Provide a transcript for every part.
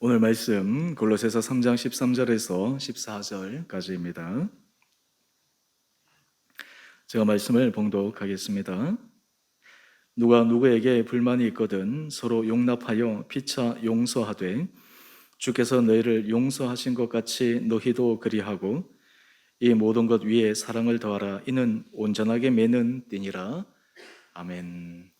오늘 말씀 골로새서 3장 13절에서 14절까지입니다. 제가 말씀을 봉독하겠습니다. 누가 누구에게 불만이 있거든 서로 용납하여 피차 용서하되 주께서 너희를 용서하신 것 같이 너희도 그리하고 이 모든 것 위에 사랑을 더하라. 이는 온전하게 매는 띠니라. 아멘.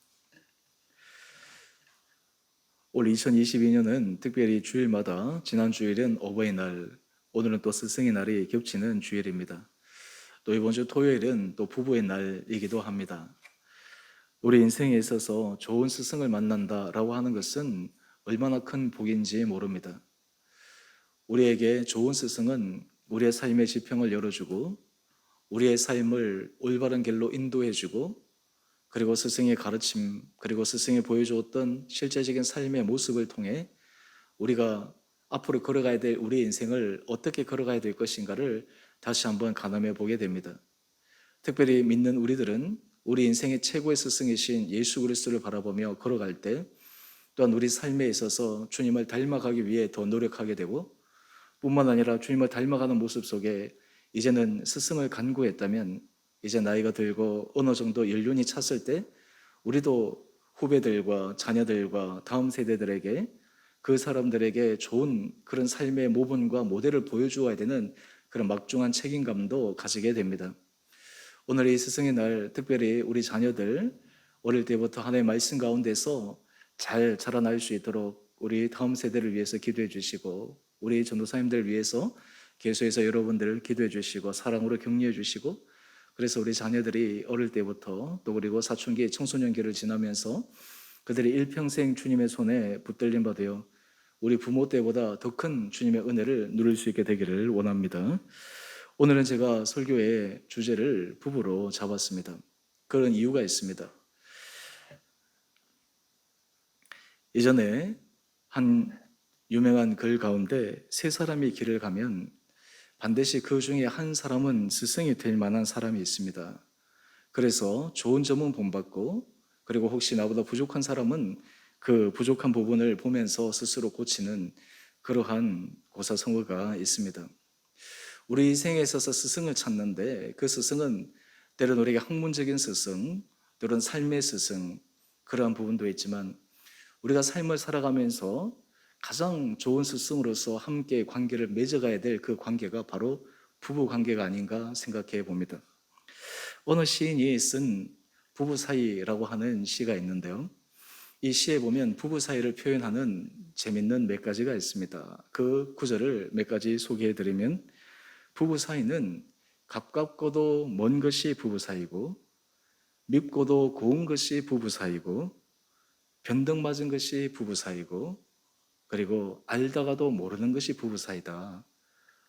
올 2022년은 특별히 주일마다 지난 주일은 어버이날, 오늘은 또 스승의 날이 겹치는 주일입니다. 또 이번 주 토요일은 또 부부의 날이기도 합니다. 우리 인생에 있어서 좋은 스승을 만난다라고 하는 것은 얼마나 큰 복인지 모릅니다. 우리에게 좋은 스승은 우리의 삶의 지평을 열어주고 우리의 삶을 올바른 길로 인도해주고 그리고 스승의 가르침, 그리고 스승이 보여주었던 실제적인 삶의 모습을 통해 우리가 앞으로 걸어가야 될 우리 인생을 어떻게 걸어가야 될 것인가를 다시 한번 가늠해 보게 됩니다. 특별히 믿는 우리들은 우리 인생의 최고의 스승이신 예수 그리스도를 바라보며 걸어갈 때 또한 우리 삶에 있어서 주님을 닮아가기 위해 더 노력하게 되고 뿐만 아니라 주님을 닮아가는 모습 속에 이제는 스승을 간구했다면 이제 나이가 들고 어느 정도 연륜이 찼을 때 우리도 후배들과 자녀들과 다음 세대들에게 그 사람들에게 좋은 그런 삶의 모범과 모델을 보여주어야 되는 그런 막중한 책임감도 가지게 됩니다. 오늘 이 스승의 날 특별히 우리 자녀들 어릴 때부터 하나님의 말씀 가운데서 잘 자라날 수 있도록 우리 다음 세대를 위해서 기도해 주시고 우리 전도사님들 위해서 계속해서 여러분들 기도해 주시고 사랑으로 격려해 주시고 그래서 우리 자녀들이 어릴 때부터 또 그리고 사춘기 청소년기를 지나면서 그들이 일평생 주님의 손에 붙들림 받아요 우리 부모 때보다 더 큰 주님의 은혜를 누릴 수 있게 되기를 원합니다. 오늘은 제가 설교의 주제를 부부로 잡았습니다. 그런 이유가 있습니다. 예전에 한 유명한 글 가운데 세 사람이 길을 가면 반드시 그 중에 한 사람은 스승이 될 만한 사람이 있습니다. 그래서 좋은 점은 본받고 그리고 혹시 나보다 부족한 사람은 그 부족한 부분을 보면서 스스로 고치는 그러한 고사성어가 있습니다. 우리 인생에 있어서 스승을 찾는데 그 스승은 때로는 우리에게 학문적인 스승, 때로는 삶의 스승 그러한 부분도 있지만 우리가 삶을 살아가면서 가장 좋은 스승으로서 함께 관계를 맺어가야 될 그 관계가 바로 부부 관계가 아닌가 생각해 봅니다. 어느 시인이 쓴 부부 사이라고 하는 시가 있는데요. 이 시에 보면 부부 사이를 표현하는 재밌는 몇 가지가 있습니다. 그 구절을 몇 가지 소개해 드리면 부부 사이는 가깝고도 먼 것이 부부 사이고 밉고도 고운 것이 부부 사이고 변덕 맞은 것이 부부 사이고 그리고 알다가도 모르는 것이 부부 사이다.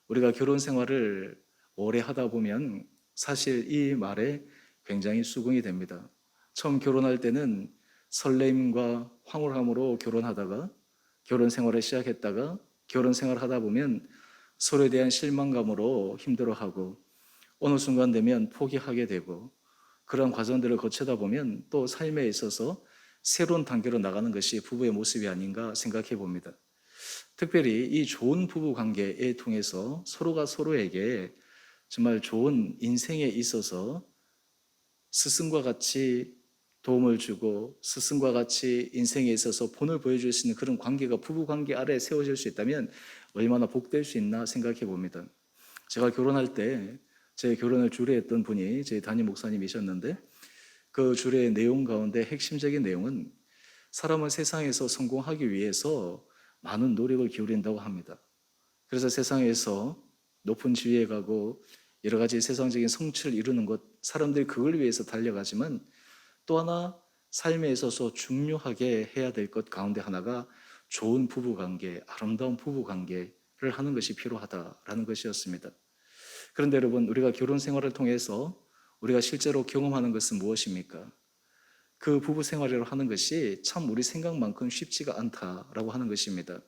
우리가 결혼 생활을 오래 하다 보면 사실 이 말에 굉장히 수긍이 됩니다. 처음 결혼할 때는 설렘과 황홀함으로 결혼하다가 결혼 생활을 시작했다가 결혼 생활을 하다 보면 서로에 대한 실망감으로 힘들어하고 어느 순간 되면 포기하게 되고 그런 과정들을 거치다 보면 또 삶에 있어서 새로운 단계로 나가는 것이 부부의 모습이 아닌가 생각해 봅니다. 특별히 이 좋은 부부 관계에 통해서 서로가 서로에게 정말 좋은 인생에 있어서 스승과 같이 도움을 주고 스승과 같이 인생에 있어서 본을 보여줄 수 있는 그런 관계가 부부 관계 아래에 세워질 수 있다면 얼마나 복될 수 있나 생각해 봅니다. 제가 결혼할 때 제 결혼을 주례했던 분이 제 담임 목사님이셨는데 그 주례의 내용 가운데 핵심적인 내용은 사람은 세상에서 성공하기 위해서 많은 노력을 기울인다고 합니다. 그래서 세상에서 높은 지위에 가고 여러 가지 세상적인 성취를 이루는 것, 사람들이 그걸 위해서 달려가지만 또 하나 삶에 있어서 중요하게 해야 될 것 가운데 하나가 좋은 부부관계, 아름다운 부부관계를 하는 것이 필요하다라는 것이었습니다. 그런데 여러분, 우리가 결혼 생활을 통해서 우리가 실제로 경험하는 것은 무엇입니까? 그 부부 생활을 하는 것이 참 우리 생각만큼 쉽지가 않다라고 하는 것입니다.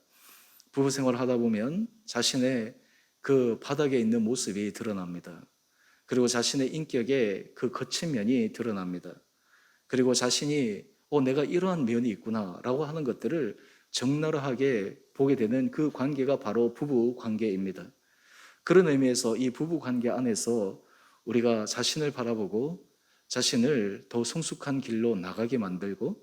부부 생활을 하다 보면 자신의 그 바닥에 있는 모습이 드러납니다. 그리고 자신의 인격의 그 거친 면이 드러납니다. 그리고 자신이 내가 이러한 면이 있구나 라고 하는 것들을 적나라하게 보게 되는 그 관계가 바로 부부 관계입니다. 그런 의미에서 이 부부 관계 안에서 우리가 자신을 바라보고 자신을 더 성숙한 길로 나가게 만들고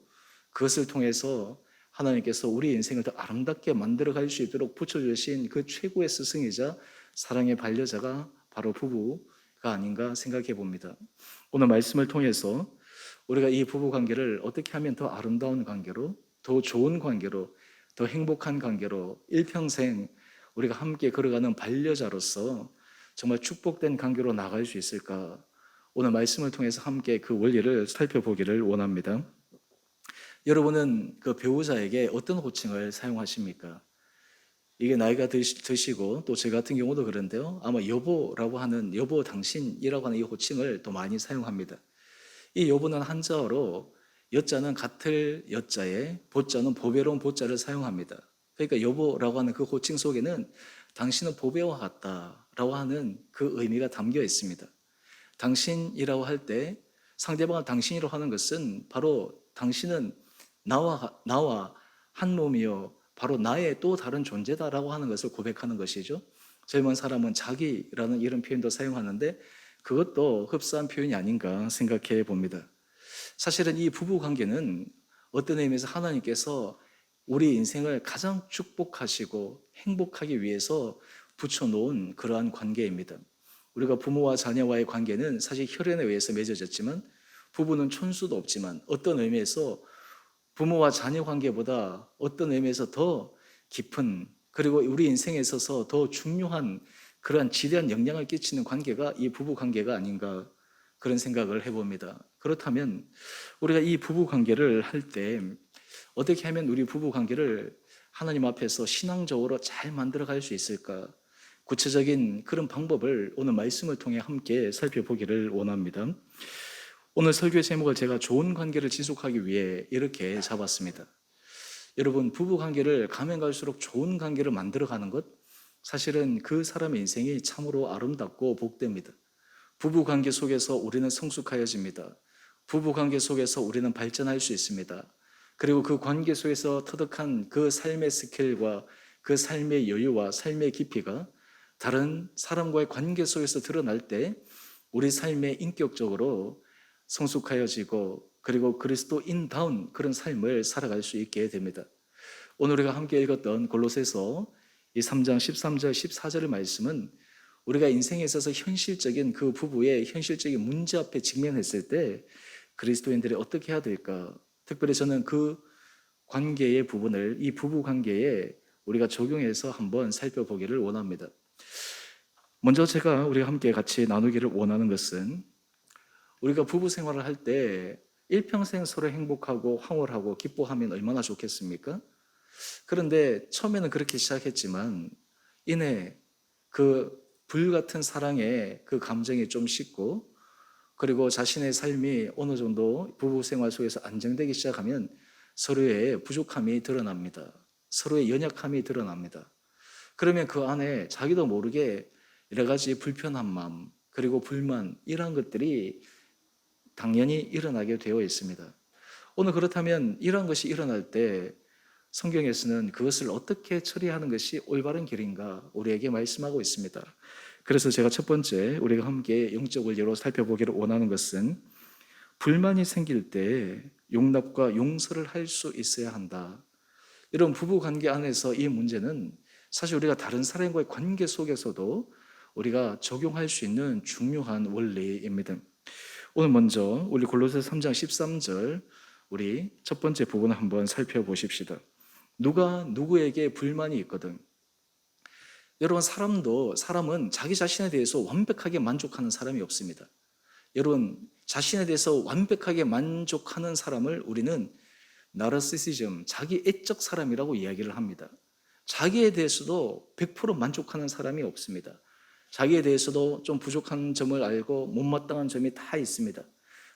그것을 통해서 하나님께서 우리 인생을 더 아름답게 만들어 갈 수 있도록 붙여주신 그 최고의 스승이자 사랑의 반려자가 바로 부부가 아닌가 생각해 봅니다. 오늘 말씀을 통해서 우리가 이 부부 관계를 어떻게 하면 더 아름다운 관계로, 더 좋은 관계로, 더 행복한 관계로 일평생 우리가 함께 걸어가는 반려자로서 정말 축복된 관계로 나갈 수 있을까? 오늘 말씀을 통해서 함께 그 원리를 살펴보기를 원합니다. 여러분은 그 배우자에게 어떤 호칭을 사용하십니까? 이게 나이가 드시고 또 저 같은 경우도 그런데요. 아마 여보라고 하는 여보 당신이라고 하는 이 호칭을 또 많이 사용합니다. 이 여보는 한자어로 여자는 같을 여자에 보자는 보배로운 보자를 사용합니다. 그러니까 여보라고 하는 그 호칭 속에는 당신은 보배와 같다라고 하는 그 의미가 담겨 있습니다. 당신이라고 할 때 상대방을 당신이라고 하는 것은 바로 당신은 나와 한 몸이요 바로 나의 또 다른 존재다라고 하는 것을 고백하는 것이죠. 젊은 사람은 자기라는 이런 표현도 사용하는데 그것도 흡사한 표현이 아닌가 생각해 봅니다. 사실은 이 부부 관계는 어떤 의미에서 하나님께서 우리 인생을 가장 축복하시고 행복하기 위해서 붙여놓은 그러한 관계입니다. 우리가 부모와 자녀와의 관계는 사실 혈연에 의해서 맺어졌지만 부부는 촌수도 없지만 어떤 의미에서 부모와 자녀 관계보다 어떤 의미에서 더 깊은 그리고 우리 인생에 있어서 더 중요한 그러한 지대한 영향을 끼치는 관계가 이 부부 관계가 아닌가 그런 생각을 해봅니다. 그렇다면 우리가 이 부부 관계를 할 때 어떻게 하면 우리 부부 관계를 하나님 앞에서 신앙적으로 잘 만들어 갈 수 있을까? 구체적인 그런 방법을 오늘 말씀을 통해 함께 살펴보기를 원합니다. 오늘 설교의 제목을 제가 좋은 관계를 지속하기 위해 이렇게 잡았습니다. 여러분, 부부 관계를 가면 갈수록 좋은 관계를 만들어 가는 것, 사실은 그 사람의 인생이 참으로 아름답고 복됩니다. 부부 관계 속에서 우리는 성숙하여집니다. 부부 관계 속에서 우리는 발전할 수 있습니다. 그리고 그 관계 속에서 터득한 그 삶의 스킬과 그 삶의 여유와 삶의 깊이가 다른 사람과의 관계 속에서 드러날 때 우리 삶에 인격적으로 성숙하여지고 그리고 그리스도인다운 그런 삶을 살아갈 수 있게 됩니다. 오늘 우리가 함께 읽었던 골로새서 이 3장 13절 14절의 말씀은 우리가 인생에 있어서 현실적인 그 부부의 현실적인 문제 앞에 직면했을 때 그리스도인들이 어떻게 해야 될까? 특별히 저는 그 관계의 부분을 이 부부 관계에 우리가 적용해서 한번 살펴보기를 원합니다. 먼저 우리가 함께 같이 나누기를 원하는 것은 우리가 부부 생활을 할 때 일평생 서로 행복하고 황홀하고 기뻐하면 얼마나 좋겠습니까? 그런데 처음에는 그렇게 시작했지만 이내 그 불같은 사랑의 그 감정이 좀 식고 그리고 자신의 삶이 어느 정도 부부 생활 속에서 안정되기 시작하면 서로의 부족함이 드러납니다. 서로의 연약함이 드러납니다. 그러면 그 안에 자기도 모르게 여러 가지 불편한 마음 그리고 불만 이런 것들이 당연히 일어나게 되어 있습니다. 오늘 그렇다면 이런 것이 일어날 때 성경에서는 그것을 어떻게 처리하는 것이 올바른 길인가 우리에게 말씀하고 있습니다. 그래서 제가 첫 번째 우리가 함께 영적 원리로 살펴보기를 원하는 것은 불만이 생길 때 용납과 용서를 할 수 있어야 한다. 이런 부부 관계 안에서 이 문제는 사실 우리가 다른 사람과의 관계 속에서도 우리가 적용할 수 있는 중요한 원리입니다. 오늘 먼저 우리 골로새 3장 13절 우리 첫 번째 부분을 한번 살펴보십시다. 누가 누구에게 불만이 있거든. 여러분 사람은 자기 자신에 대해서 완벽하게 만족하는 사람이 없습니다. 여러분 자신에 대해서 완벽하게 만족하는 사람을 우리는 나르시시즘, 자기 애적 사람이라고 이야기를 합니다. 자기에 대해서도 100% 만족하는 사람이 없습니다. 자기에 대해서도 좀 부족한 점을 알고 못마땅한 점이 다 있습니다.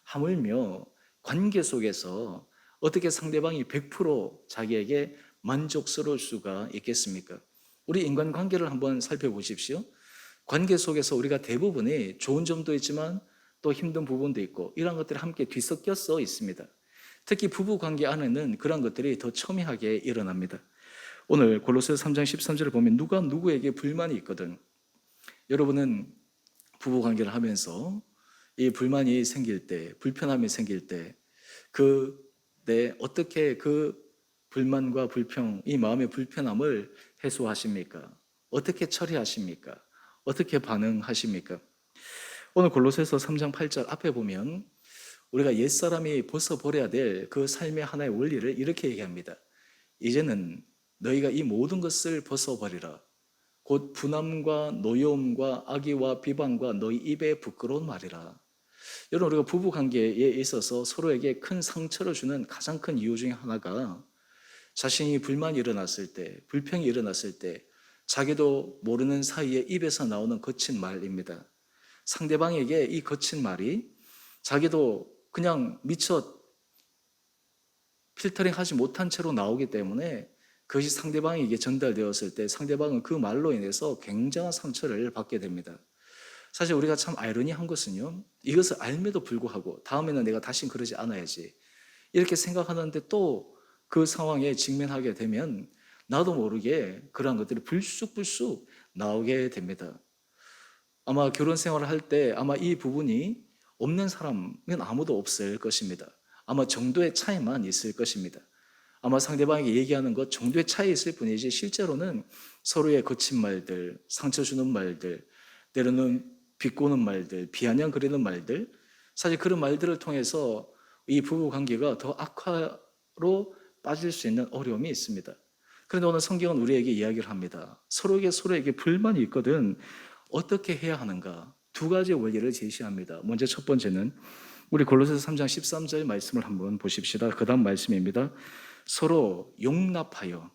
하물며 관계 속에서 어떻게 상대방이 100% 자기에게 만족스러울 수가 있겠습니까? 우리 인간관계를 한번 살펴보십시오. 관계 속에서 우리가 대부분이 좋은 점도 있지만 또 힘든 부분도 있고 이런 것들이 함께 뒤섞여서 있습니다. 특히 부부 관계 안에는 그런 것들이 더 첨예하게 일어납니다. 오늘 골로새서 3장 13절을 보면 누가 누구에게 불만이 있거든. 여러분은 부부 관계를 하면서 이 불만이 생길 때, 불편함이 생길 때, 어떻게 그 불만과 불평, 이 마음의 불편함을 해소하십니까? 어떻게 처리하십니까? 어떻게 반응하십니까? 오늘 골로새서 3장 8절 앞에 보면 우리가 옛사람이 벗어버려야 될 그 삶의 하나의 원리를 이렇게 얘기합니다. 이제는 너희가 이 모든 것을 벗어버리라. 곧 분함과 노여움과 악의와 비방과 너희 입에 부끄러운 말이라. 여러분, 우리가 부부 관계에 있어서 서로에게 큰 상처를 주는 가장 큰 이유 중에 하나가 자신이 불만이 일어났을 때, 불평이 일어났을 때 자기도 모르는 사이에 입에서 나오는 거친 말입니다. 상대방에게 이 거친 말이 자기도 그냥 미처 필터링 하지 못한 채로 나오기 때문에 그것이 상대방에게 전달되었을 때 상대방은 그 말로 인해서 굉장한 상처를 받게 됩니다. 사실 우리가 참 아이러니한 것은요, 이것을 알매도 불구하고 다음에는 내가 다신 그러지 않아야지 이렇게 생각하는데 또 그 상황에 직면하게 되면 나도 모르게 그러한 것들이 불쑥불쑥 나오게 됩니다. 아마 결혼 생활을 할 때 아마 이 부분이 없는 사람은 아무도 없을 것입니다. 아마 정도의 차이만 있을 것입니다. 아마 상대방에게 얘기하는 것 정도의 차이 있을 뿐이지 실제로는 서로의 거친 말들, 상처 주는 말들, 때로는 비꼬는 말들, 비아냥거리는 말들, 사실 그런 말들을 통해서 이 부부 관계가 더 악화로 빠질 수 있는 어려움이 있습니다. 그런데 오늘 성경은 우리에게 이야기를 합니다. 서로에게 불만이 있거든 어떻게 해야 하는가? 두 가지 원리를 제시합니다. 먼저 첫 번째는 우리 골로새서 3장 13절 말씀을 한번 보십시다. 그 다음 말씀입니다. 서로 용납하여.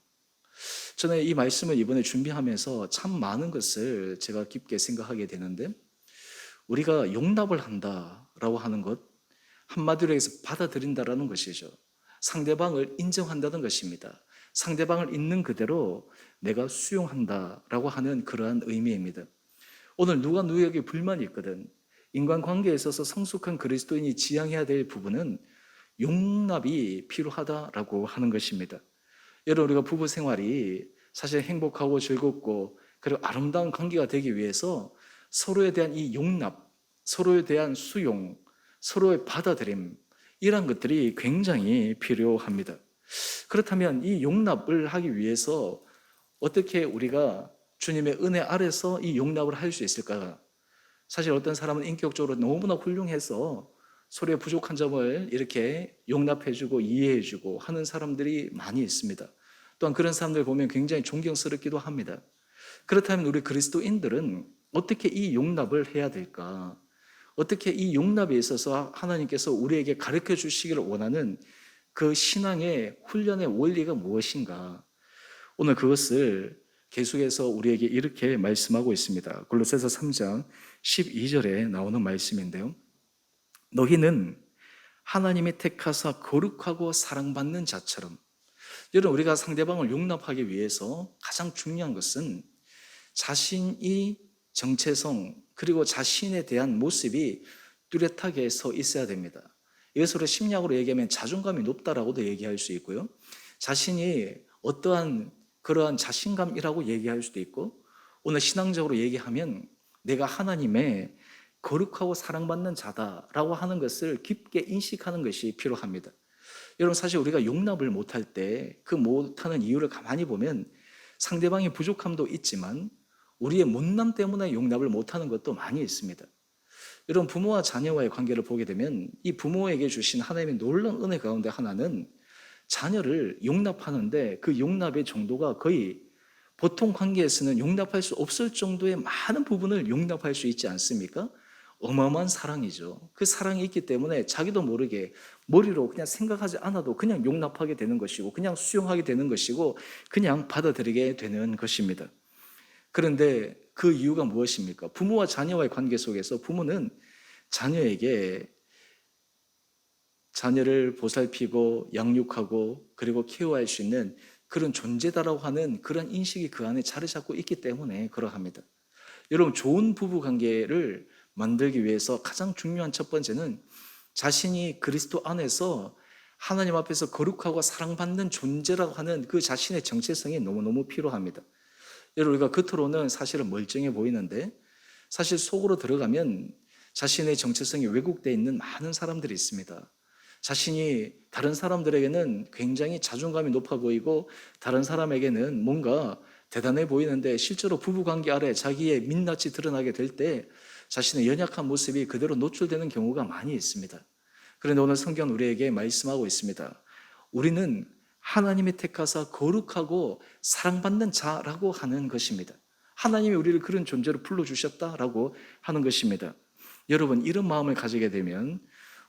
저는 이 말씀을 이번에 준비하면서 참 많은 것을 제가 깊게 생각하게 되는데 우리가 용납을 한다라고 하는 것, 한마디로 해서 받아들인다라는 것이죠. 상대방을 인정한다는 것입니다. 상대방을 있는 그대로 내가 수용한다라고 하는 그러한 의미입니다. 오늘 누가 누구에게 불만이 있거든 인간관계에 있어서 성숙한 그리스도인이 지향해야 될 부분은 용납이 필요하다라고 하는 것입니다. 여러분, 우리가 부부 생활이 사실 행복하고 즐겁고 그리고 아름다운 관계가 되기 위해서 서로에 대한 이 용납, 서로에 대한 수용, 서로의 받아들임, 이런 것들이 굉장히 필요합니다. 그렇다면 이 용납을 하기 위해서 어떻게 우리가 주님의 은혜 아래서 이 용납을 할 수 있을까? 사실 어떤 사람은 인격적으로 너무나 훌륭해서 서로의 부족한 점을 이렇게 용납해주고 이해해주고 하는 사람들이 많이 있습니다. 또한 그런 사람들 보면 굉장히 존경스럽기도 합니다. 그렇다면 우리 그리스도인들은 어떻게 이 용납을 해야 될까? 어떻게 이 용납에 있어서 하나님께서 우리에게 가르쳐 주시기를 원하는 그 신앙의 훈련의 원리가 무엇인가? 오늘 그것을 계속해서 우리에게 이렇게 말씀하고 있습니다. 골로새서 3장 12절에 나오는 말씀인데요. 너희는 하나님의 택하사 거룩하고 사랑받는 자처럼. 여러분, 우리가 상대방을 용납하기 위해서 가장 중요한 것은 자신이 정체성 그리고 자신에 대한 모습이 뚜렷하게 서 있어야 됩니다. 이것으로 심리학으로 얘기하면 자존감이 높다라고도 얘기할 수 있고요. 자신이 어떠한 그러한 자신감이라고 얘기할 수도 있고, 오늘 신앙적으로 얘기하면 내가 하나님의 거룩하고 사랑받는 자다라고 하는 것을 깊게 인식하는 것이 필요합니다. 여러분, 사실 우리가 용납을 못할 때 그 못하는 이유를 가만히 보면 상대방의 부족함도 있지만 우리의 못남 때문에 용납을 못하는 것도 많이 있습니다. 여러분, 부모와 자녀와의 관계를 보게 되면 이 부모에게 주신 하나님의 놀라운 은혜 가운데 하나는 자녀를 용납하는데 그 용납의 정도가 거의 보통 관계에서는 용납할 수 없을 정도의 많은 부분을 용납할 수 있지 않습니까? 어마어마한 사랑이죠. 그 사랑이 있기 때문에 자기도 모르게 머리로 그냥 생각하지 않아도 그냥 용납하게 되는 것이고 그냥 수용하게 되는 것이고 그냥 받아들이게 되는 것입니다. 그런데 그 이유가 무엇입니까? 부모와 자녀와의 관계 속에서 부모는 자녀를 보살피고 양육하고 그리고 케어할 수 있는 그런 존재다라고 하는 그런 인식이 그 안에 자리 잡고 있기 때문에 그러합니다. 여러분, 좋은 부부 관계를 만들기 위해서 가장 중요한 첫 번째는 자신이 그리스도 안에서 하나님 앞에서 거룩하고 사랑받는 존재라고 하는 그 자신의 정체성이 너무너무 필요합니다. 여러분, 우리가 겉으로는 사실은 멀쩡해 보이는데 사실 속으로 들어가면 자신의 정체성이 왜곡되어 있는 많은 사람들이 있습니다. 자신이 다른 사람들에게는 굉장히 자존감이 높아 보이고 다른 사람에게는 뭔가 대단해 보이는데 실제로 부부관계 아래 자기의 민낯이 드러나게 될 때 자신의 연약한 모습이 그대로 노출되는 경우가 많이 있습니다. 그런데 오늘 성경은 우리에게 말씀하고 있습니다. 우리는 하나님이 택하사 거룩하고 사랑받는 자라고 하는 것입니다. 하나님이 우리를 그런 존재로 불러주셨다라고 하는 것입니다. 여러분, 이런 마음을 가지게 되면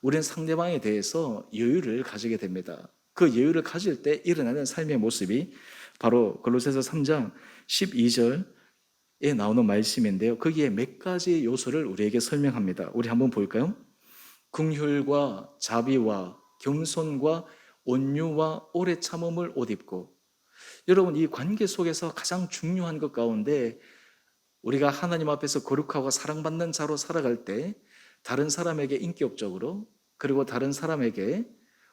우리는 상대방에 대해서 여유를 가지게 됩니다. 그 여유를 가질 때 일어나는 삶의 모습이 바로 골로새서 3장 12절에 나오는 말씀인데요. 거기에 몇 가지 요소를 우리에게 설명합니다. 우리 한번 볼까요? 긍휼과 자비와 겸손과 온유와 오래 참음을 옷 입고. 여러분, 이 관계 속에서 가장 중요한 것 가운데 우리가 하나님 앞에서 거룩하고 사랑받는 자로 살아갈 때 다른 사람에게 인격적으로 그리고 다른 사람에게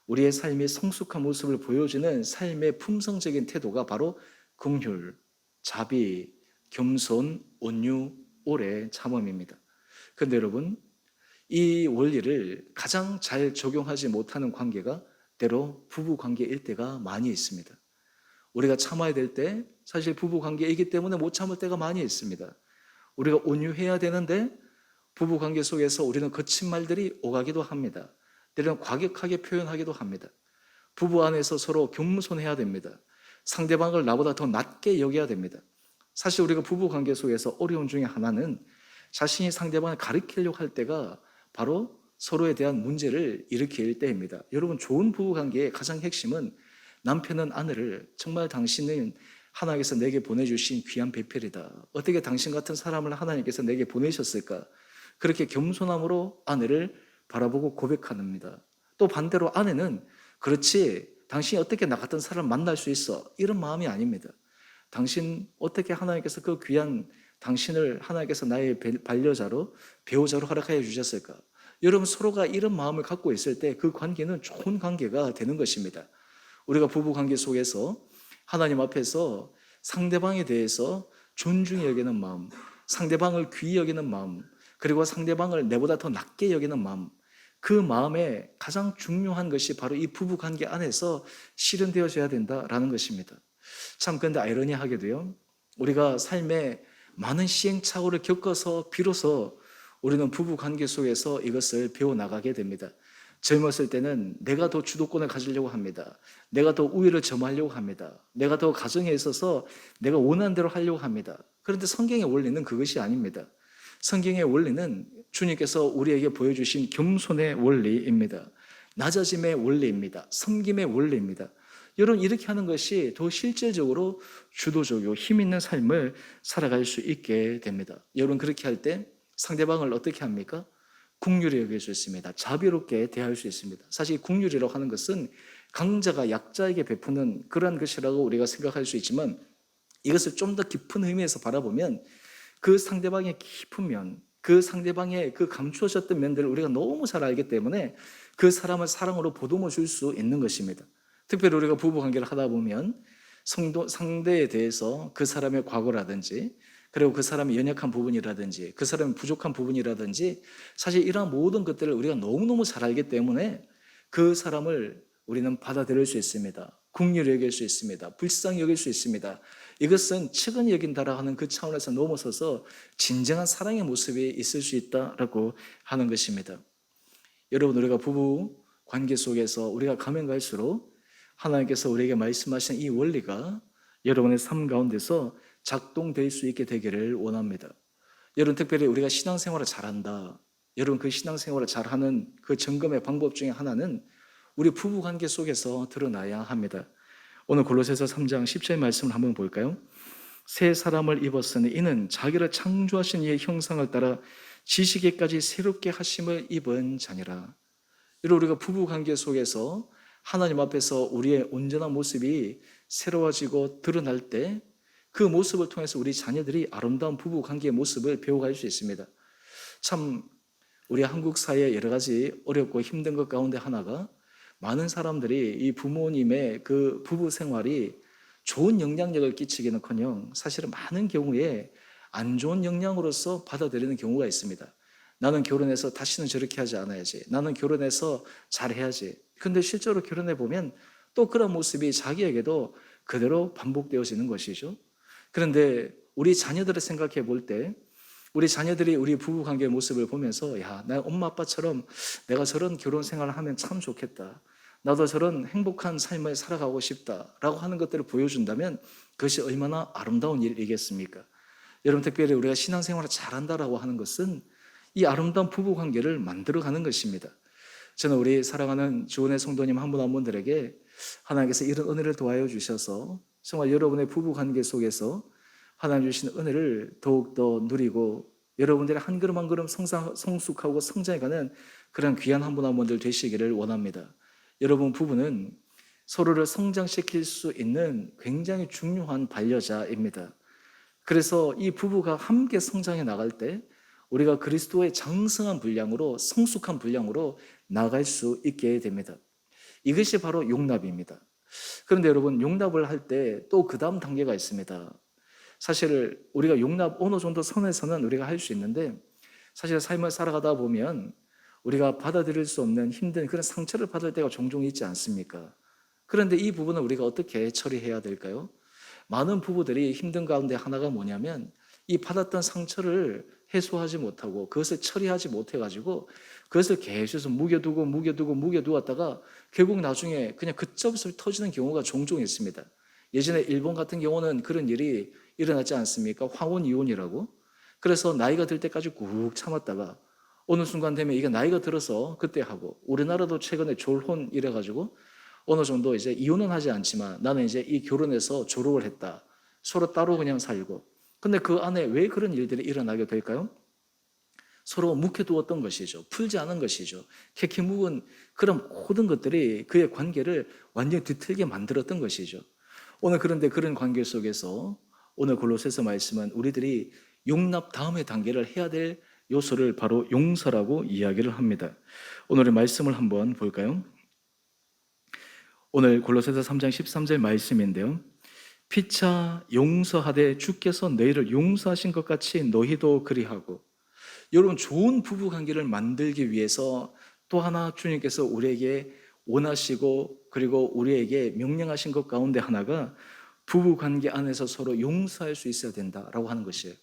우리의 삶의 성숙한 모습을 보여주는 삶의 품성적인 태도가 바로 긍휼, 자비, 겸손, 온유, 오래 참음입니다. 그런데 여러분, 이 원리를 가장 잘 적용하지 못하는 관계가 때로 부부 관계일 때가 많이 있습니다. 우리가 참아야 될 때 사실 부부 관계이기 때문에 못 참을 때가 많이 있습니다. 우리가 온유해야 되는데 부부 관계 속에서 우리는 거친 말들이 오가기도 합니다. 때로는 과격하게 표현하기도 합니다. 부부 안에서 서로 겸손해야 됩니다. 상대방을 나보다 더 낮게 여겨야 됩니다. 사실 우리가 부부 관계 속에서 어려운 중에 하나는 자신이 상대방을 가리키려고 할 때가 바로 서로에 대한 문제를 일으킬 때입니다. 여러분, 좋은 부부 관계의 가장 핵심은 남편은 아내를 정말 당신은 하나님께서 내게 보내주신 귀한 배필이다. 어떻게 당신 같은 사람을 하나님께서 내게 보내셨을까? 그렇게 겸손함으로 아내를 바라보고 고백합니다. 또 반대로 아내는 그렇지, 당신이 어떻게 나 같은 사람을 만날 수 있어? 이런 마음이 아닙니다. 당신 어떻게 하나님께서 그 귀한 당신을 하나님께서 나의 반려자로 배우자로 허락하여 주셨을까? 여러분, 서로가 이런 마음을 갖고 있을 때 그 관계는 좋은 관계가 되는 것입니다. 우리가 부부 관계 속에서 하나님 앞에서 상대방에 대해서 존중히 여기는 마음, 상대방을 귀히 여기는 마음, 그리고 상대방을 내보다 더 낮게 여기는 마음, 그 마음에 가장 중요한 것이 바로 이 부부 관계 안에서 실현되어져야 된다라는 것입니다. 참, 그런데 아이러니하게도요, 우리가 삶에 많은 시행착오를 겪어서 비로소 우리는 부부 관계 속에서 이것을 배워나가게 됩니다. 젊었을 때는 내가 더 주도권을 가지려고 합니다. 내가 더 우위를 점하려고 합니다. 내가 더 가정에 있어서 내가 원하는 대로 하려고 합니다. 그런데 성경의 원리는 그것이 아닙니다. 성경의 원리는 주님께서 우리에게 보여주신 겸손의 원리입니다. 낮아짐의 원리입니다. 섬김의 원리입니다. 여러분, 이렇게 하는 것이 더 실질적으로 주도적이고 힘 있는 삶을 살아갈 수 있게 됩니다. 여러분, 그렇게 할 때 상대방을 어떻게 합니까? 긍휼히 여길 수 있습니다. 자비롭게 대할 수 있습니다. 사실 긍휼이라고 하는 것은 강자가 약자에게 베푸는 그러한 것이라고 우리가 생각할 수 있지만 이것을 좀 더 깊은 의미에서 바라보면 그 상대방의 깊은 면, 그 상대방의 그 감추어졌던 면들을 우리가 너무 잘 알기 때문에 그 사람을 사랑으로 보듬어 줄 수 있는 것입니다. 특별히 우리가 부부관계를 하다 보면 상대에 대해서 그 사람의 과거라든지 그리고 그 사람의 연약한 부분이라든지 그 사람의 부족한 부분이라든지 사실 이러한 모든 것들을 우리가 너무너무 잘 알기 때문에 그 사람을 우리는 받아들일 수 있습니다. 긍휼히 여길 수 있습니다. 불쌍히 여길 수 있습니다. 이것은 측은히 여긴다라고 하는 그 차원에서 넘어서서 진정한 사랑의 모습이 있을 수 있다라고 하는 것입니다. 여러분, 우리가 부부 관계 속에서 우리가 가면 갈수록 하나님께서 우리에게 말씀하신 이 원리가 여러분의 삶 가운데서 작동될 수 있게 되기를 원합니다. 여러분, 특별히 우리가 신앙생활을 잘한다. 여러분, 그 신앙생활을 잘하는 그 점검의 방법 중에 하나는 우리 부부관계 속에서 드러나야 합니다. 오늘 골로새서 3장 10절 말씀을 한번 볼까요? 새 사람을 입었으니 이는 자기를 창조하신 이의 형상을 따라 지식에까지 새롭게 하심을 입은 자니라. 여러분, 우리가 부부관계 속에서 하나님 앞에서 우리의 온전한 모습이 새로워지고 드러날 때 그 모습을 통해서 우리 자녀들이 아름다운 부부관계의 모습을 배워갈 수 있습니다. 참, 우리 한국 사회의 여러 가지 어렵고 힘든 것 가운데 하나가 많은 사람들이 이 부모님의 그 부부 생활이 좋은 영향력을 끼치기는커녕 사실은 많은 경우에 안 좋은 영향으로서 받아들이는 경우가 있습니다. 나는 결혼해서 다시는 저렇게 하지 않아야지. 나는 결혼해서 잘해야지. 근데 실제로 결혼해 보면 또 그런 모습이 자기에게도 그대로 반복되어지는 것이죠. 그런데 우리 자녀들을 생각해 볼 때 우리 자녀들이 우리 부부 관계의 모습을 보면서 야, 나 엄마 아빠처럼 내가 저런 결혼 생활을 하면 참 좋겠다. 나도 저런 행복한 삶을 살아가고 싶다라고 하는 것들을 보여준다면 그것이 얼마나 아름다운 일이겠습니까? 여러분, 특별히 우리가 신앙생활을 잘한다라고 하는 것은 이 아름다운 부부 관계를 만들어가는 것입니다. 저는 우리 사랑하는 주원의 성도님 한 분 한 분들에게 하나님께서 이런 은혜를 도와여 주셔서 정말 여러분의 부부 관계 속에서 하나님 주신 은혜를 더욱더 누리고 여러분들의 한 걸음 한 걸음 성숙하고 성장해가는 그런 귀한 한 분 한 분들 되시기를 원합니다. 여러분 부부는 서로를 성장시킬 수 있는 굉장히 중요한 반려자입니다. 그래서 이 부부가 함께 성장해 나갈 때 우리가 그리스도의 장성한 분량으로 성숙한 분량으로 나갈 수 있게 됩니다. 이것이 바로 용납입니다. 그런데 여러분 용납을 할 때 또 그 다음 단계가 있습니다. 사실 우리가 용납 어느 정도 선에서는 우리가 할 수 있는데 사실 삶을 살아가다 보면 우리가 받아들일 수 없는 힘든 그런 상처를 받을 때가 종종 있지 않습니까? 그런데 이 부분은 우리가 어떻게 처리해야 될까요? 많은 부부들이 힘든 가운데 하나가 뭐냐면 이 받았던 상처를 해소하지 못하고 그것을 처리하지 못해가지고 그것을 계속 묵여두었다가 결국 나중에 그냥 그점을 터지는 경우가 종종 있습니다. 예전에 일본 같은 경우는 그런 일이 일어나지 않습니까? 황혼 이혼이라고. 그래서 나이가 들 때까지 꾹 참았다가 어느 순간 되면 이게 나이가 들어서 그때 하고 우리나라도 최근에 졸혼 이래가지고 어느 정도 이제 이혼은 하지 않지만 나는 이제 이 결혼해서 졸업을 했다. 서로 따로 그냥 살고. 근데 그 안에 왜 그런 일들이 일어나게 될까요? 서로 묵혀두었던 것이죠. 풀지 않은 것이죠. 캐키 묵은 그런 모든 것들이 그의 관계를 완전히 뒤틀게 만들었던 것이죠. 오늘 그런데 그런 관계 속에서 오늘 골로새서 말씀은 우리들이 용납 다음의 단계를 해야 될 요소를 바로 용서라고 이야기를 합니다. 오늘의 말씀을 한번 볼까요? 오늘 골로새서 3장 13절 말씀인데요. 피차 용서하되 주께서 너희를 용서하신 것 같이 너희도 그리하고. 여러분 좋은 부부 관계를 만들기 위해서 또 하나 주님께서 우리에게 원하시고 그리고 우리에게 명령하신 것 가운데 하나가 부부 관계 안에서 서로 용서할 수 있어야 된다라고 하는 것이에요.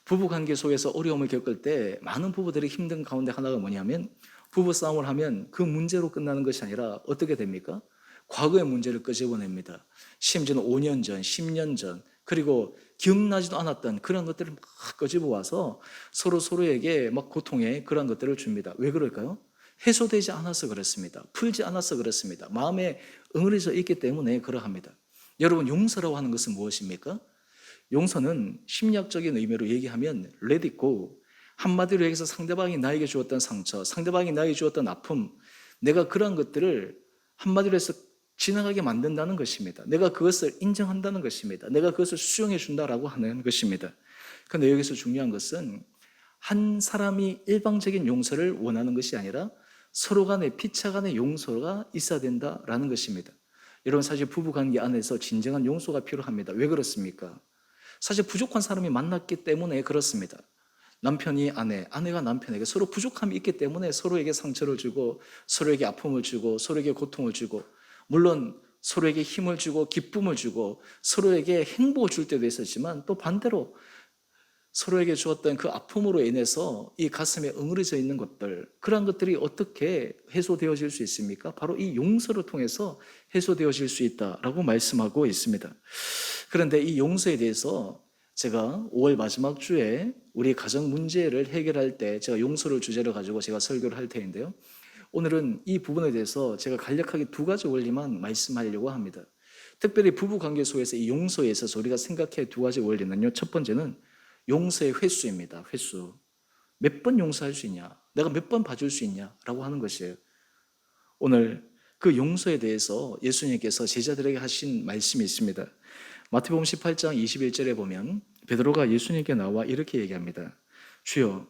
부부 관계 속에서 어려움을 겪을 때 많은 부부들이 힘든 가운데 하나가 뭐냐면 부부 싸움을 하면 그 문제로 끝나는 것이 아니라 어떻게 됩니까? 과거의 문제를 끄집어냅니다. 심지어는 5년 전, 10년 전, 그리고 기억나지도 않았던 그런 것들을 막 끄집어 와서 서로에게 막 고통의 그런 것들을 줍니다. 왜 그럴까요? 해소되지 않아서 그렇습니다. 풀지 않아서 그렇습니다. 마음에 응어리져 있기 때문에 그러합니다. 여러분 용서라고 하는 것은 무엇입니까? 용서는 심리학적인 의미로 얘기하면 let it go. 한마디로 얘기해서 상대방이 나에게 주었던 상처, 상대방이 나에게 주었던 아픔, 내가 그런 것들을 한마디로 해서 지나가게 만든다는 것입니다. 내가 그것을 인정한다는 것입니다. 내가 그것을 수용해 준다라고 하는 것입니다. 그런데 여기서 중요한 것은 한 사람이 일방적인 용서를 원하는 것이 아니라 서로 간의 피차 간의 용서가 있어야 된다라는 것입니다. 여러분 사실 부부관계 안에서 진정한 용서가 필요합니다. 왜 그렇습니까? 사실 부족한 사람이 만났기 때문에 그렇습니다. 남편이 아내가 남편에게 서로 부족함이 있기 때문에 서로에게 상처를 주고 서로에게 아픔을 주고 서로에게 고통을 주고 물론 서로에게 힘을 주고 기쁨을 주고 서로에게 행복을 줄 때도 있었지만 또 반대로 서로에게 주었던 그 아픔으로 인해서 이 가슴에 응어리져 있는 것들 그러한 것들이 어떻게 해소되어질 수 있습니까? 바로 이 용서를 통해서 해소되어질 수 있다라고 말씀하고 있습니다. 그런데 이 용서에 대해서 제가 5월 마지막 주에 우리 가정 문제를 해결할 때 제가 용서를 주제로 가지고 제가 설교를 할 텐데요. 오늘은 이 부분에 대해서 제가 간략하게 두 가지 원리만 말씀하려고 합니다. 특별히 부부 관계 속에서 이 용서에 있어서 우리가 생각해 두 가지 원리는요. 첫 번째는 용서의 횟수입니다. 횟수. 몇 번 용서할 수 있냐? 내가 몇 번 봐줄 수 있냐? 라고 하는 것이에요. 오늘 그 용서에 대해서 예수님께서 제자들에게 하신 말씀이 있습니다. 마태복음 18장 21절에 보면 베드로가 예수님께 나와 이렇게 얘기합니다. 주여,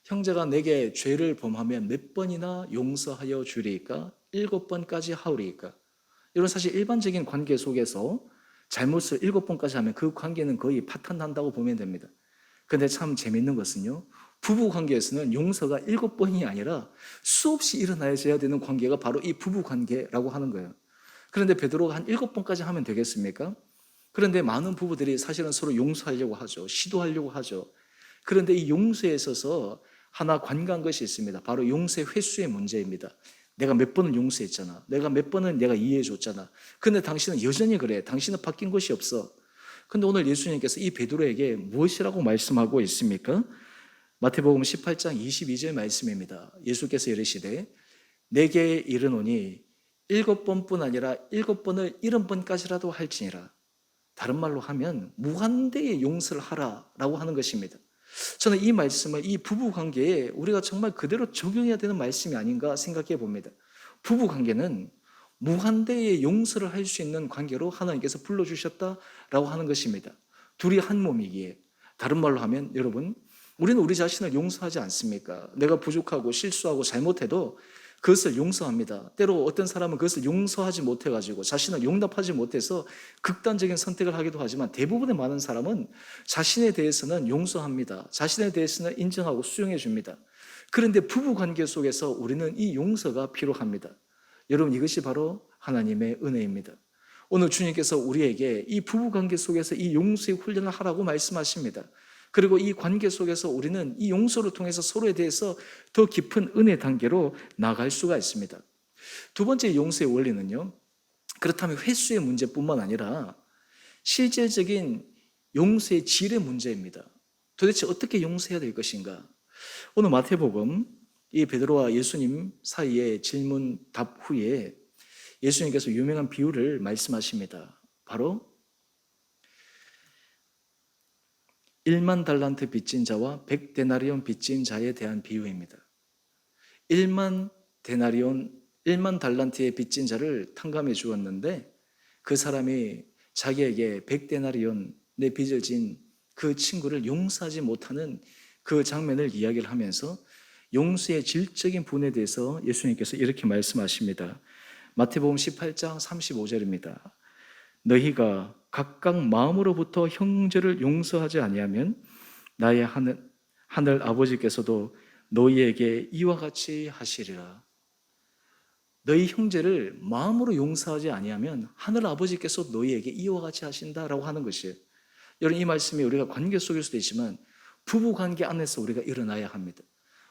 형제가 내게 죄를 범하면 몇 번이나 용서하여 주리이까? 7번까지 하오리이까. 이런 사실 일반적인 관계 속에서 잘못을 7번까지 하면 그 관계는 거의 파탄난다고 보면 됩니다. 근데 참 재밌는 것은요, 부부 관계에서는 용서가 7번이 아니라 수없이 일어나야 되는 관계가 바로 이 부부 관계라고 하는 거예요. 그런데 베드로가 한 7번까지 하면 되겠습니까? 그런데 많은 부부들이 사실은 서로 용서하려고 하죠. 시도하려고 하죠. 그런데 이 용서에 있어서 하나 관계한 것이 있습니다. 바로 용서의 횟수의 문제입니다. 내가 몇 번을 용서했잖아. 내가 몇 번을 내가 이해해 줬잖아. 근데 당신은 여전히 그래. 당신은 바뀐 것이 없어. 근데 오늘 예수님께서 이 베드로에게 무엇이라고 말씀하고 있습니까? 마태복음 18장 22절 말씀입니다. 예수께서 이르시되 내게 이르노니 7번뿐 아니라 7번을 70번까지라도 할지니라. 다른 말로 하면 무한대의 용서를 하라라고 하는 것입니다. 저는 이 말씀을 이 부부 관계에 우리가 정말 그대로 적용해야 되는 말씀이 아닌가 생각해 봅니다. 부부 관계는 무한대의 용서를 할 수 있는 관계로 하나님께서 불러주셨다라고 하는 것입니다. 둘이 한 몸이기에, 다른 말로 하면 여러분, 우리는 우리 자신을 용서하지 않습니까? 내가 부족하고 실수하고 잘못해도 그것을 용서합니다. 때로 어떤 사람은 그것을 용서하지 못해가지고 자신을 용납하지 못해서 극단적인 선택을 하기도 하지만, 대부분의 많은 사람은 자신에 대해서는 용서합니다. 자신에 대해서는 인정하고 수용해 줍니다. 그런데 부부 관계 속에서 우리는 이 용서가 필요합니다. 여러분, 이것이 바로 하나님의 은혜입니다. 오늘 주님께서 우리에게 이 부부 관계 속에서 이 용서의 훈련을 하라고 말씀하십니다. 그리고 이 관계 속에서 우리는 이 용서를 통해서 서로에 대해서 더 깊은 은혜 단계로 나아갈 수가 있습니다. 두 번째 용서의 원리는요, 그렇다면 횟수의 문제뿐만 아니라 실질적인 용서의 질의 문제입니다. 도대체 어떻게 용서해야 될 것인가? 오늘 마태복음 이 베드로와 예수님 사이의 질문 답 후에 예수님께서 유명한 비유를 말씀하십니다. 바로 1만 달란트 빚진 자와 100데나리온 빚진 자에 대한 비유입니다. 1만 데나리온, 1만 달란트의 빚진 자를 탕감해 주었는데 그 사람이 자기에게 100데나리온 내 빚을 진 그 친구를 용서하지 못하는 그 장면을 이야기를 하면서 용서의 질적인 부분에 대해서 예수님께서 이렇게 말씀하십니다. 마태복음 18장 35절입니다. 너희가 각각 마음으로부터 형제를 용서하지 아니하면 나의 하늘 아버지께서도 너희에게 이와 같이 하시리라. 너희 형제를 마음으로 용서하지 아니하면 하늘 아버지께서 너희에게 이와 같이 하신다라고 하는 것이에요. 여러분, 이 말씀이 우리가 관계 속에서도 있지만 부부 관계 안에서 우리가 일어나야 합니다.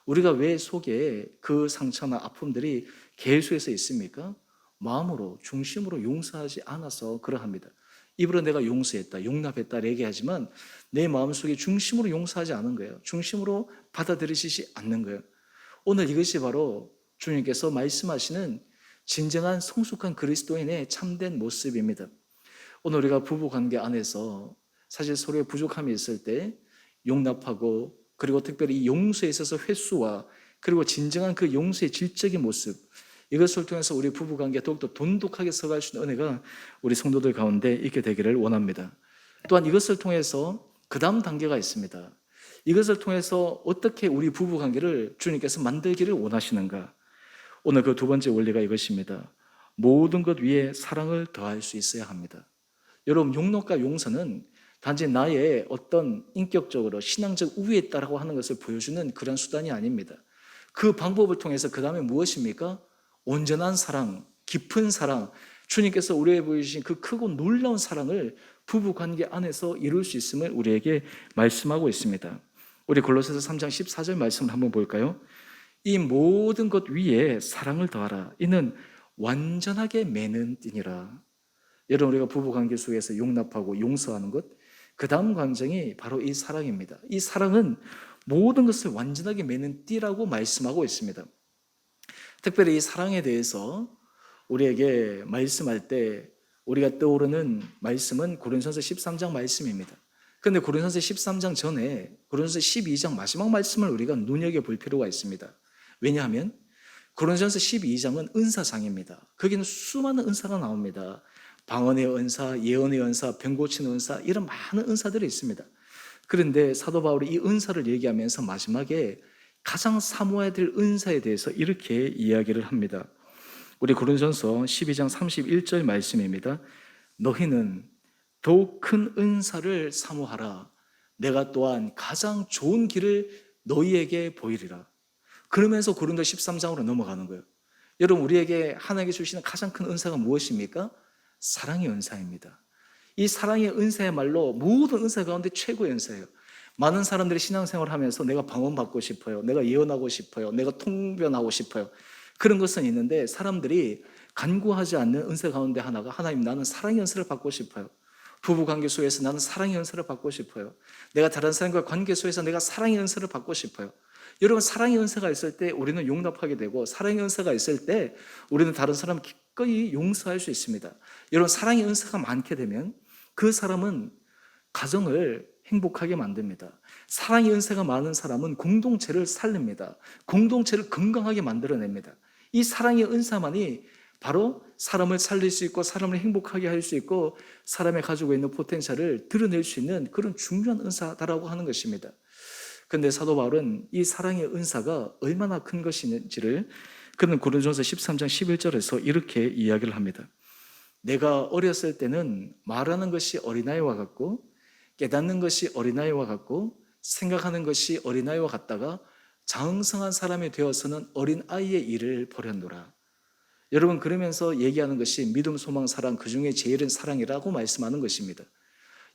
우리가 왜 속에 그 상처나 아픔들이 계속해서 있습니까? 마음으로, 중심으로 용서하지 않아서 그러합니다. 입으로 내가 용서했다, 용납했다 얘기하지만 내 마음속에 중심으로 용서하지 않은 거예요. 중심으로 받아들이시지 않는 거예요. 오늘 이것이 바로 주님께서 말씀하시는 진정한 성숙한 그리스도인의 참된 모습입니다. 오늘 우리가 부부관계 안에서 사실 서로의 부족함이 있을 때 용납하고, 그리고 특별히 이 용서에 있어서 횟수와 그리고 진정한 그 용서의 질적인 모습, 이것을 통해서 우리 부부관계 더욱더 돈독하게 서갈 수 있는 은혜가 우리 성도들 가운데 있게 되기를 원합니다. 또한 이것을 통해서 그 다음 단계가 있습니다. 이것을 통해서 어떻게 우리 부부관계를 주님께서 만들기를 원하시는가? 오늘 그 두 번째 원리가 이것입니다. 모든 것 위에 사랑을 더할 수 있어야 합니다. 여러분, 용납과 용서는 단지 나의 어떤 인격적으로 신앙적 우위에 있다라고 하는 것을 보여주는 그런 수단이 아닙니다. 그 방법을 통해서 그 다음에 무엇입니까? 온전한 사랑, 깊은 사랑, 주님께서 우리에게 보여주신 그 크고 놀라운 사랑을 부부관계 안에서 이룰 수 있음을 우리에게 말씀하고 있습니다. 우리 골로새서 3장 14절 말씀을 한번 볼까요? 이 모든 것 위에 사랑을 더하라. 이는 완전하게 매는 띠니라. 여러분, 우리가 부부관계 속에서 용납하고 용서하는 것, 그 다음 과정이 바로 이 사랑입니다. 이 사랑은 모든 것을 완전하게 매는 띠라고 말씀하고 있습니다. 특별히 이 사랑에 대해서 우리에게 말씀할 때 우리가 떠오르는 말씀은 고린도전서 13장 말씀입니다. 그런데 고린도전서 13장 전에 고린도전서 12장 마지막 말씀을 우리가 눈여겨볼 필요가 있습니다. 왜냐하면 고린도전서 12장은 은사장입니다. 거기는 수많은 은사가 나옵니다. 방언의 은사, 예언의 은사, 병 고치는 은사, 이런 많은 은사들이 있습니다. 그런데 사도 바울이 이 은사를 얘기하면서 마지막에 가장 사모해야 될 은사에 대해서 이렇게 이야기를 합니다. 우리 고린도전서 12장 31절 말씀입니다. 너희는 더욱 큰 은사를 사모하라. 내가 또한 가장 좋은 길을 너희에게 보이리라. 그러면서 고린도 13장으로 넘어가는 거예요. 여러분, 우리에게 하나님께 주시는 가장 큰 은사가 무엇입니까? 사랑의 은사입니다. 이 사랑의 은사야말로 모든 은사 가운데 최고의 은사예요. 많은 사람들이 신앙생활을 하면서 내가 방언받고 싶어요, 내가 예언하고 싶어요, 내가 통변하고 싶어요, 그런 것은 있는데, 사람들이 간구하지 않는 은사 가운데 하나가, 하나님, 나는 사랑의 은사를 받고 싶어요. 부부관계 속에서 나는 사랑의 은사를 받고 싶어요. 내가 다른 사람과 관계 속에서 내가 사랑의 은사를 받고 싶어요. 여러분, 사랑의 은사가 있을 때 우리는 용납하게 되고, 사랑의 은사가 있을 때 우리는 다른 사람을 기꺼이 용서할 수 있습니다. 여러분, 사랑의 은사가 많게 되면 그 사람은 가정을 행복하게 만듭니다. 사랑의 은사가 많은 사람은 공동체를 살립니다. 공동체를 건강하게 만들어냅니다. 이 사랑의 은사만이 바로 사람을 살릴 수 있고, 사람을 행복하게 할 수 있고, 사람이 가지고 있는 포텐셜을 드러낼 수 있는 그런 중요한 은사다라고 하는 것입니다. 그런데 사도 바울은 이 사랑의 은사가 얼마나 큰 것인지를 그는 고린도전서 13장 11절에서 이렇게 이야기를 합니다. 내가 어렸을 때는 말하는 것이 어린아이와 같고, 깨닫는 것이 어린아이와 같고, 생각하는 것이 어린아이와 같다가 장성한 사람이 되어서는 어린아이의 일을 버렸노라. 여러분, 그러면서 얘기하는 것이 믿음, 소망, 사랑, 그 중에 제일은 사랑이라고 말씀하는 것입니다.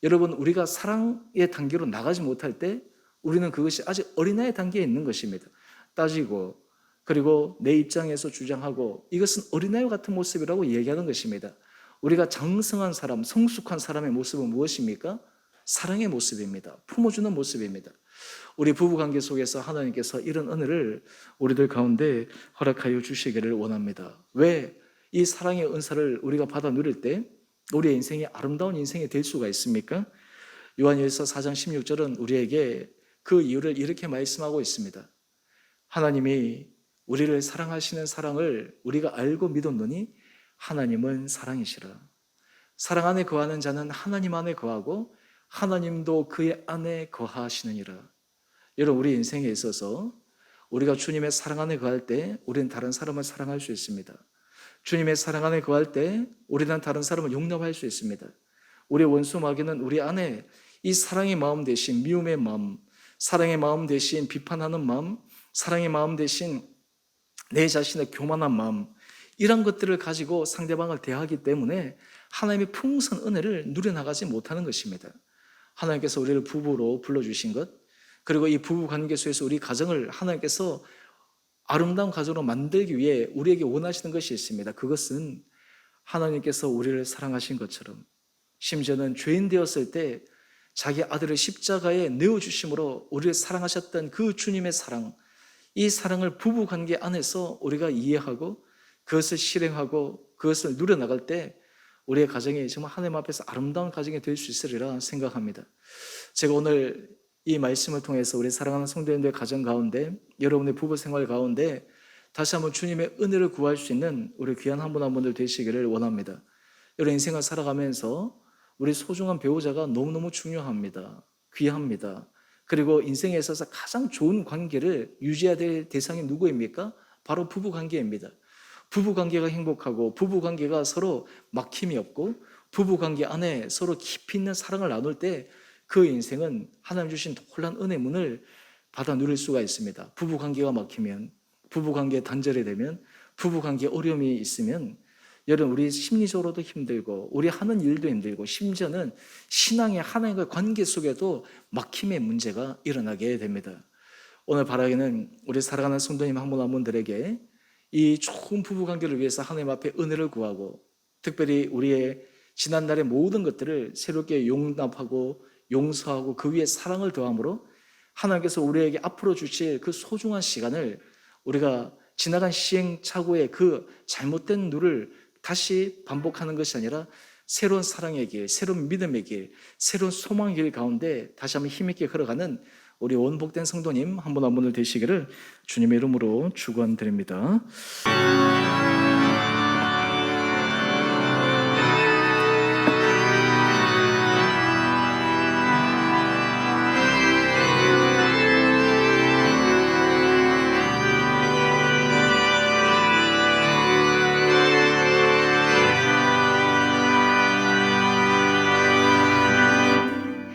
여러분, 우리가 사랑의 단계로 나가지 못할 때 우리는 그것이 아직 어린아이 단계에 있는 것입니다. 따지고, 그리고 내 입장에서 주장하고, 이것은 어린아이 같은 모습이라고 얘기하는 것입니다. 우리가 장성한 사람, 성숙한 사람의 모습은 무엇입니까? 사랑의 모습입니다. 품어주는 모습입니다. 우리 부부관계 속에서 하나님께서 이런 은혜를 우리들 가운데 허락하여 주시기를 원합니다. 왜 이 사랑의 은사를 우리가 받아 누릴 때 우리의 인생이 아름다운 인생이 될 수가 있습니까? 요한일서 4장 16절은 우리에게 그 이유를 이렇게 말씀하고 있습니다. 하나님이 우리를 사랑하시는 사랑을 우리가 알고 믿었노니 하나님은 사랑이시라. 사랑 안에 거하는 자는 하나님 안에 거하고 하나님도 그의 안에 거하시느니라. 여러분, 우리 인생에 있어서 우리가 주님의 사랑 안에 거할 때 우리는 다른 사람을 사랑할 수 있습니다. 주님의 사랑 안에 거할 때 우리는 다른 사람을 용납할 수 있습니다. 우리의 원수 마귀는 우리 안에 이 사랑의 마음 대신 미움의 마음, 사랑의 마음 대신 비판하는 마음, 사랑의 마음 대신 내 자신의 교만한 마음, 이런 것들을 가지고 상대방을 대하기 때문에 하나님의 풍성한 은혜를 누려나가지 못하는 것입니다. 하나님께서 우리를 부부로 불러주신 것, 그리고 이 부부 관계 속에서 우리 가정을 하나님께서 아름다운 가정으로 만들기 위해 우리에게 원하시는 것이 있습니다. 그것은 하나님께서 우리를 사랑하신 것처럼, 심지어는 죄인 되었을 때 자기 아들을 십자가에 내어주심으로 우리를 사랑하셨던 그 주님의 사랑, 이 사랑을 부부 관계 안에서 우리가 이해하고 그것을 실행하고 그것을 누려나갈 때 우리의 가정이 정말 하나님 앞에서 아름다운 가정이 될 수 있으리라 생각합니다. 제가 오늘 이 말씀을 통해서 우리 사랑하는 성도님들 가정 가운데, 여러분의 부부 생활 가운데 다시 한번 주님의 은혜를 구할 수 있는 우리 귀한 한 분 한 분들 되시기를 원합니다. 여러분, 인생을 살아가면서 우리 소중한 배우자가 너무너무 중요합니다. 귀합니다. 그리고 인생에 있어서 가장 좋은 관계를 유지해야 될 대상이 누구입니까? 바로 부부관계입니다. 부부관계가 행복하고 부부관계가 서로 막힘이 없고 부부관계 안에 서로 깊이 있는 사랑을 나눌 때 그 인생은 하나님 주신 놀라운 은혜 문을 받아 누릴 수가 있습니다. 부부관계가 막히면, 부부관계 단절이 되면, 부부관계 어려움이 있으면 여러분, 우리 심리적으로도 힘들고 우리 하는 일도 힘들고 심지어는 신앙의 하나님과의 관계 속에도 막힘의 문제가 일어나게 됩니다. 오늘 바라기는 우리 사랑하는 성도님 한 분 한 분들에게 이 좋은 부부관계를 위해서 하나님 앞에 은혜를 구하고, 특별히 우리의 지난날의 모든 것들을 새롭게 용납하고 용서하고 그 위에 사랑을 더함으로 하나님께서 우리에게 앞으로 주실 그 소중한 시간을 우리가 지나간 시행착오의 그 잘못된 누를 다시 반복하는 것이 아니라 새로운 사랑의 길, 새로운 믿음의 길, 새로운 소망의 길 가운데 다시 한번 힘있게 걸어가는 우리 원복된 성도님 한 분 한 분을 되시기를 주님의 이름으로 축원드립니다.